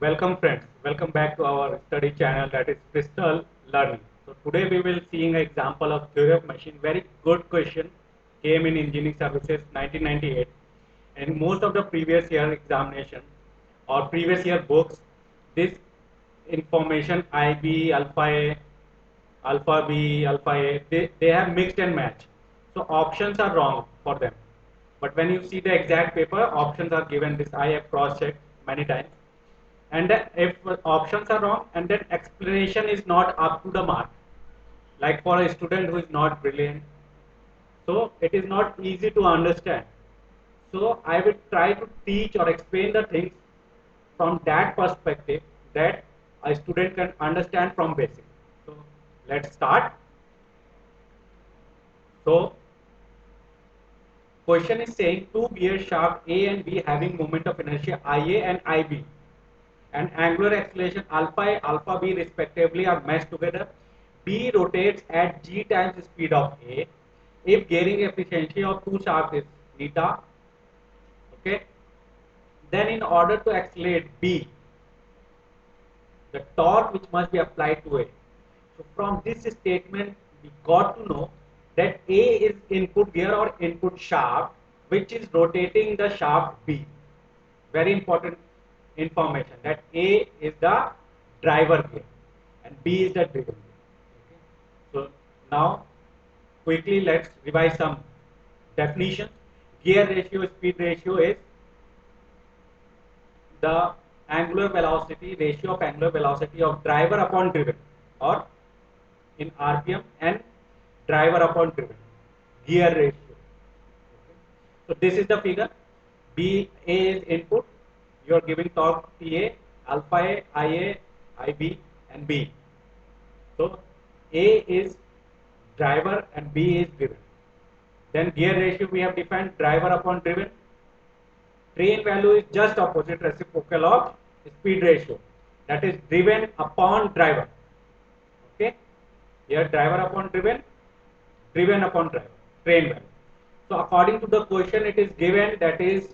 Welcome friends, welcome back to our study channel that is Crystal Learning. So today we will seeing an example of theory of machine. Very good question came in engineering services 1998 and most of the previous year examination or previous year books this information IB, Alpha A, Alpha B, Alpha A they have mixed and matched. So options are wrong for them. But when you see the exact paper options are given this I have cross checked many times and if options are wrong and then explanation is not up to the mark like for a student who is not brilliant so it is not easy to understand so I will try to teach or explain the things from that perspective that a student can understand from basic. So let's start. So question is saying two gear shaft A and B having moment of inertia IA and IB and angular acceleration alpha A, alpha B respectively are meshed together. B rotates at g times the speed of A. If gearing efficiency of two shafts is theta, okay, then in order to accelerate B, the torque which must be applied to A. So from this statement, we got to know that A is input gear or input shaft, which is rotating the shaft B. Very important information that A is the driver gear and B is the driven gear. Okay. So now quickly let's revise some definitions. Gear ratio, speed ratio is the angular velocity ratio of angular velocity of driver upon driven or in RPM and driver upon driven gear ratio. Okay. So this is the figure. B A is input. You are giving torque TA, alpha A, IA, IB, and B. So A is driver and B is driven. Then gear ratio we have defined driver upon driven. Train value is just opposite reciprocal of speed ratio. That is driven upon driver. Okay. Here driver upon driven, driven upon driver, train value. So according to the question, it is given that is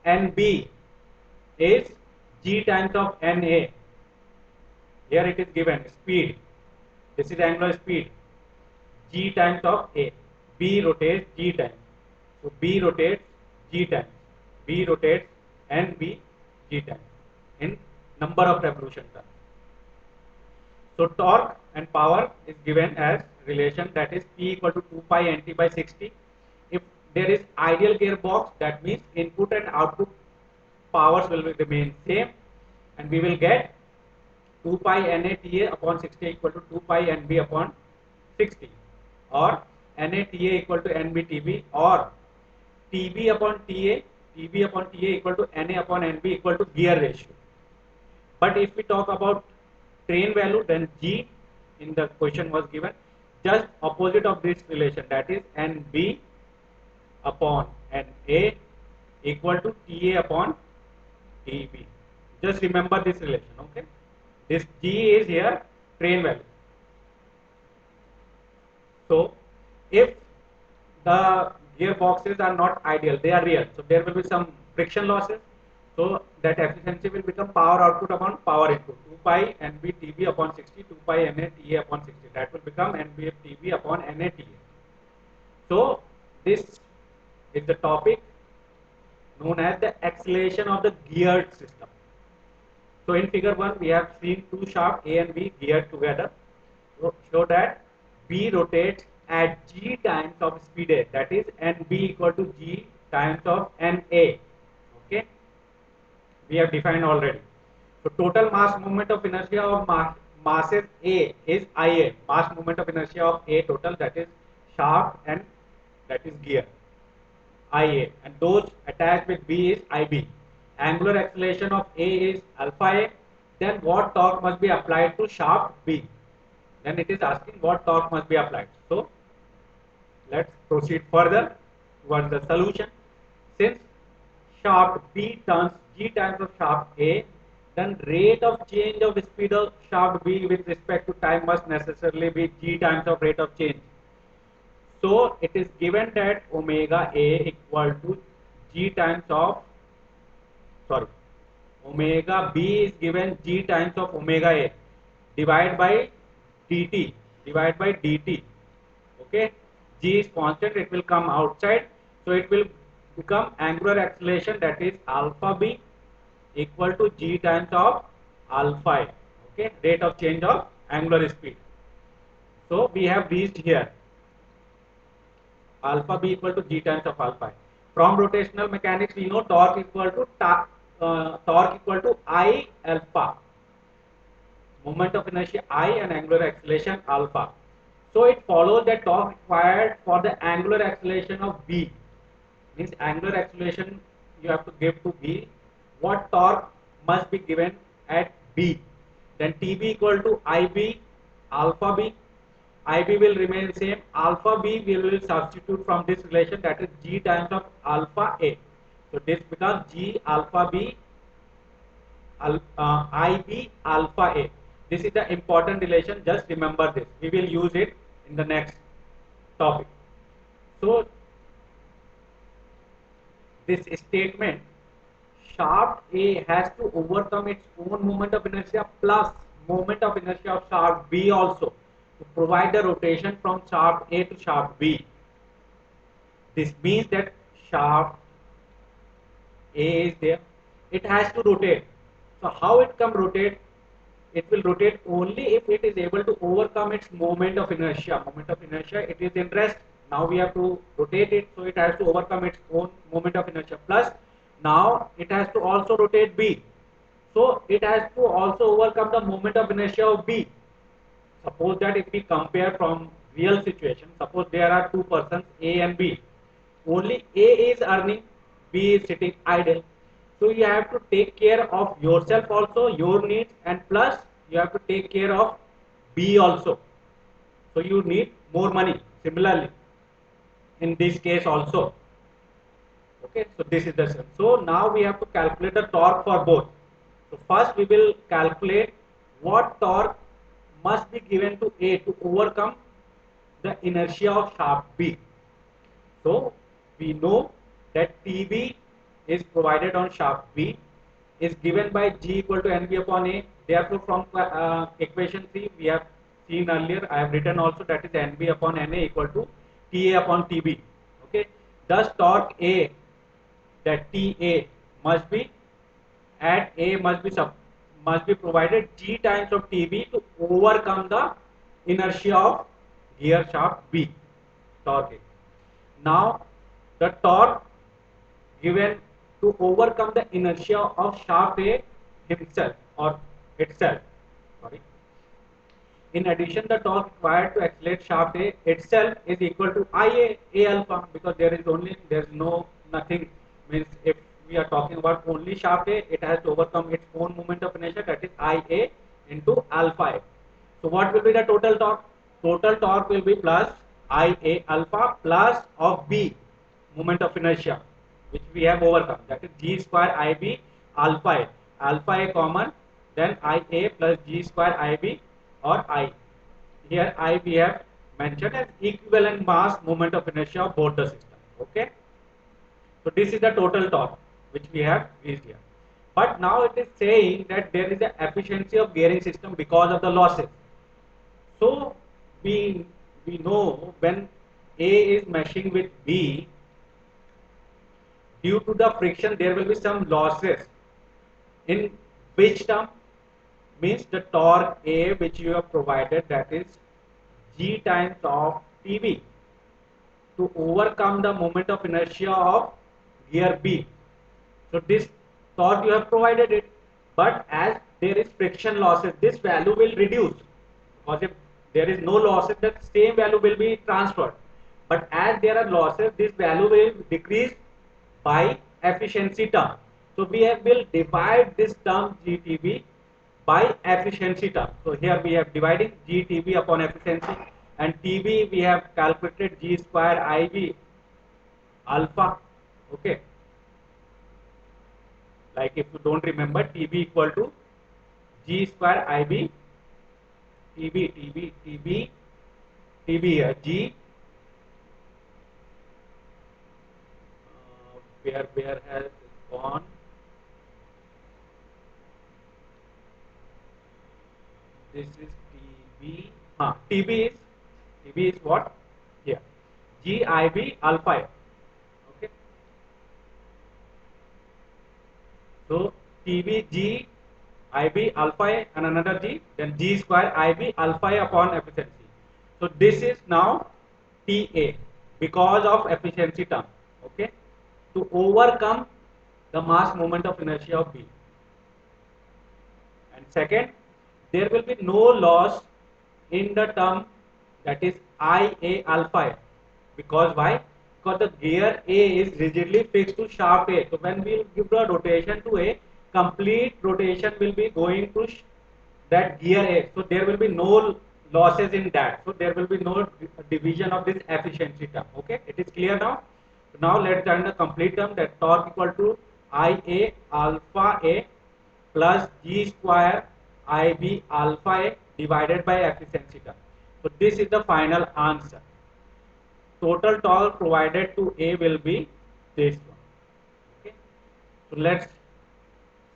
NB is G times of NA. Here it is given speed. This is angular speed. G times of A. B rotates G times. So B rotates G times. B rotates NB G times in number of revolution terms. So torque and power is given as relation that is P equal to 2 pi nt by 60. If there is ideal gearbox, that means input and output powers will remain same and we will get 2 pi NATA upon 60 equal to 2 pi NB upon 60 or NATA equal to NBTB or TB upon TA equal to NA upon NB equal to gear ratio. But if we talk about train value, then G in the question was given just opposite of this relation, that is NB upon NA equal to TA upon TB. Just remember this relation, okay? This G is here train value. So if the gearboxes are not ideal, they are real. So there will be some friction losses. So that efficiency will become power output upon power input. 2 pi NBTB upon 60, 2 pi NATA upon 60. That will become NBTB upon NATA. So this is the topic known as the acceleration of the geared system. So in figure 1 we have seen two shafts A and B geared together. So that B rotates at G times of speed A, that is NB equal to G times of NA. Okay, we have defined already. So total mass moment of inertia of masses A is IA, mass moment of inertia of A total, that is shaft and that is gear IA, and those attached with B is IB. Angular acceleration of A is alpha A. Then what torque must be applied to shaft B? Then it is asking what torque must be applied. So let's proceed further towards the solution. Since shaft B turns G times of shaft A, then rate of change of speed of shaft B with respect to time must necessarily be G times of rate of change. So it is given that omega A equal to G times of, sorry, omega b is given g times of omega a, divide by dt, okay. G is constant, it will come outside, so it will become angular acceleration, that is alpha b equal to g times of alpha a, okay, rate of change of angular speed. So we have reached here, alpha b equal to g times of alpha. From rotational mechanics, we know torque equal to I alpha, moment of inertia I and angular acceleration alpha. So it follows that torque required for the angular acceleration of B, means angular acceleration you have to give to B, what torque must be given at B. Then TB equal to IB alpha B. IB will remain same. Alpha B we will substitute from this relation, that is G times of alpha A. So this becomes G alpha B IB alpha A. This is the important relation. Just remember this. We will use it in the next topic. So this statement, shaft A has to overcome its own moment of inertia plus moment of inertia of shaft B also to provide the rotation from shaft A to shaft B. This means that shaft A is there, it has to rotate. So how it can rotate? It will rotate only if it is able to overcome its moment of inertia. Moment of inertia, it is in rest. Now we have to rotate it, so it has to overcome its own moment of inertia. Plus, now it has to also rotate B. So it has to also overcome the moment of inertia of B. Suppose that if we compare from real situation, suppose there are two persons A and B. Only A is earning, B is sitting idle. So you have to take care of yourself also, your needs, and plus you have to take care of B also. So you need more money. Similarly, in this case also. Okay, so this is the same. So now we have to calculate the torque for both. So first we will calculate what torque must be given to A to overcome the inertia of shaft B. So we know that TB is provided on shaft B is given by G equal to NB upon A. Therefore, from equation 3 we have seen earlier, I have written also, that is NB upon NA equal to TA upon TB. Okay. Thus torque A, that TA must be at A must be provided G times of TB to overcome the inertia of gear shaft B, torque A. Now the torque given to overcome the inertia of shaft A himself or itself. Sorry. In addition, the torque required to accelerate shaft A itself is equal to IA A alpha, because there is no nothing, means if we are talking about only shaft A, it has to overcome its own moment of inertia, that is IA into alpha A. So what will be the total torque? Total torque will be plus IA alpha plus of B, moment of inertia, which we have overcome, that is G square IB alpha A common, then IA plus G square IB or I. Here I we have mentioned as equivalent mass moment of inertia of both the system. Okay. So this is the total torque which we have reached here. But now it is saying that there is a efficiency of gearing system because of the losses. So we know when A is meshing with B, due to the friction there will be some losses. In which term? Means the torque A which you have provided, that is G times of TB, to overcome the moment of inertia of gear B. So this torque you have provided it, but as there is friction losses, this value will reduce, because if there is no losses, the same value will be transferred. But as there are losses, this value will decrease by efficiency term. So will divide this term GTB by efficiency term. So here we have dividing GTB upon efficiency, and TB we have calculated G square IB alpha. Okay. Like if you don't remember, TB equal to G square IB, TB here, G, where has gone, This is TB. TB is what? Here. GIB alpha A. Okay. So TB G IB alpha A and another G, then G square IB alpha A upon efficiency. So this is now TA because of efficiency term. Okay. To overcome the mass moment of inertia of B. And second, there will be no loss in the term that is IA alpha A. Because why? Because the gear A is rigidly fixed to shaft A. So when we give the rotation to A, complete rotation will be going to that gear A. So there will be no losses in that. So there will be no division of this efficiency term. Okay, it is clear now. So now let's find the complete term, that torque equal to IA alpha A plus G square IB alpha A divided by efficiency term. So this is the final answer. Total torque provided to A will be this one. Okay. So let's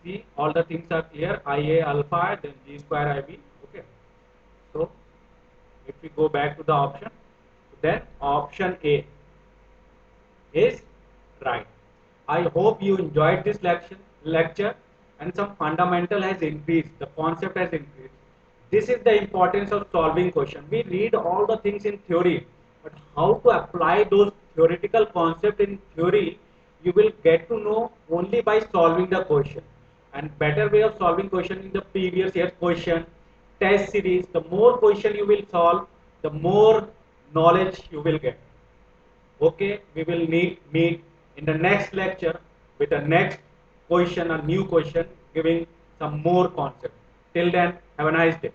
see, all the things are clear. IA alpha, then G square IB. Okay. So if we go back to the option, then option A is right. I hope you enjoyed this lecture and some fundamental has increased, the concept has increased. This is the importance of solving question. We read all the things in theory, but how to apply those theoretical concepts in theory, you will get to know only by solving the question. And better way of solving question in the previous year's question, test series, the more question you will solve, the more knowledge you will get. Okay, we will meet in the next lecture with the next question, a new question, giving some more concept. Till then, have a nice day.